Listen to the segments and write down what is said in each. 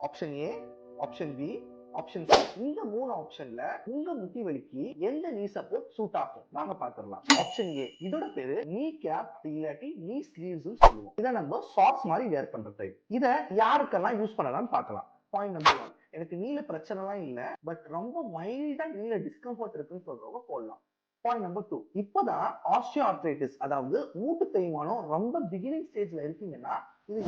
Option A, option B, option C. இந்த 3 ஆப்ஷன்ல உங்க முட்டி வலிக்கு எந்த நீ சப்போர்ட் சூட் ஆகும் நாங்க பாத்துடலாம். ஆப்ஷன் ஏ, இதோட பேரு நீ கேப் இல்லாட்டி நீ ஸ்லீவ்ஸ் சொல்லுவோம். இத நம்ம சாக்ஸ் மாதிரி வேர் பண்ற டைப். இத யாருக்கெல்லாம் யூஸ் பண்ணலாம்னு பார்க்கலாம். பாயிண்ட் நம்பர் 1, எனக்கு நீல பிரச்சனைலாம் இல்ல, பட் ரொம்ப மைல்டா நீல டிஸ்கம்ஃபர்ட் இருக்குன்னு சொல்றவங்க போடலாம். பாயிண்ட் நம்பர் 2, இப்பதான் ஆஸ்டியோ ஆர்த்ரைட்டிஸ் அதாவது மூட்டு தேய்மானம் ரொம்ப பிகினிங் ஸ்டேஜ்ல இருக்கீங்கன்னா இது.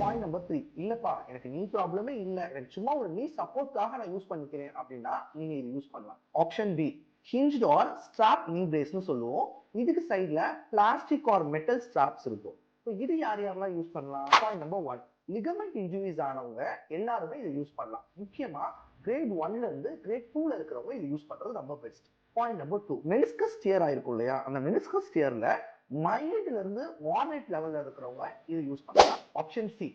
பாயிண்ட் நம்பர் 3, இல்லப்பா எனக்கு நீ ப்ராப்ளமே இல்ல, எனக்கு சும்மா ஒரு நீ சப்போர்ட்காக நான் யூஸ் பண்ணிக்கிறேன் அப்படின்னா நீங்க இது யூஸ் பண்ணலாம். ஆப்ஷன் பி, ஹிஞ்ச்ட் ஆர் ஸ்ட்ராப் நீ பிரேஸ்னு சொல்லுவோம். இதுக்கு சைடுல பிளாஸ்டிக் ஆர் மெட்டல் ஸ்ட்ராப்ஸ் இருக்கும். இது யார் யாரெல்லாம் யூஸ் பண்ணலாம்? பாயிண்ட் நம்பர் 1, லிகமெண்ட் இன்ஜுரிஸ் ஆனவங்க எல்லாருமே இதை யூஸ் பண்ணலாம். முக்கியமா கிரேட் 1ல இருந்து கிரேட் 2ல இருக்கிறவங்க இது யூஸ் பண்றது ரொம்ப best. Point number 2, meniscus dear ஆயிருக்கும் இல்லையா, அந்த மெனிஸ்கஸ் டியர்ல மைல்ட்ல இருந்து மாடரேட் லெவல்ல இருக்கிறவங்க இது யூஸ் பண்ணலாம். ஆப்ஷன் சி,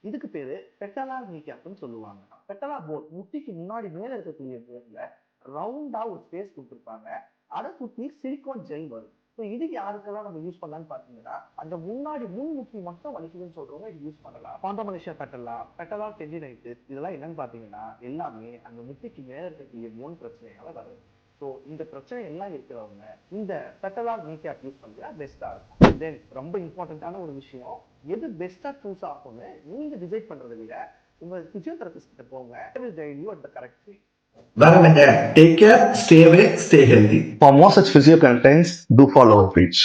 இதுக்கு பேரு பெட்டலார் நீ கேப்னு சொல்லுவாங்க. பெட்டலார் போன் முட்டிக்கு முன்னாடி மேல இருக்கக்கூடிய போன்ல ரவுண்டா ஒரு ஸ்பேஸ் கொடுத்துருப்பாங்க. அதை சுத்தி சிலிகான் ஜெல் வரும். இது யாருக்கெல்லாம் நம்ம யூஸ் பண்ணலாம்னு பாத்தீங்கன்னா, அந்த முன்னாடி முன் முட்டி மட்டும் வலிக்குதுன்னு சொல்றவங்க இது யூஸ் பண்ணலாம். காண்டமலேஷியா பெட்டலா, பெட்டலா டெண்டினைட்டிஸ், இதெல்லாம் என்னன்னு பாத்தீங்கன்னா எல்லாமே அந்த முட்டிக்கு மேல இருக்கக்கூடிய போன் பிரச்சனையால வருது. ஸோ இந்த பிரச்சனை எல்லாம் இருக்கிறவங்க இந்த பெட்டலார் நீ கேப் யூஸ் பண்ணா பெஸ்டா இருக்கும். தென் ரொம்ப இம்பார்ட்டன்டான ஒரு விஷயம், எது பெஸ்டா சூஸ் ஆகும்னு நீங்க டிசைட் பண்றதை விட உங்க பிசியோதெரபிஸ்ட் கிட்ட போங்க. I will guide you at the correct way. Take care, stay away, stay healthy. For more such physio contents, do follow our page.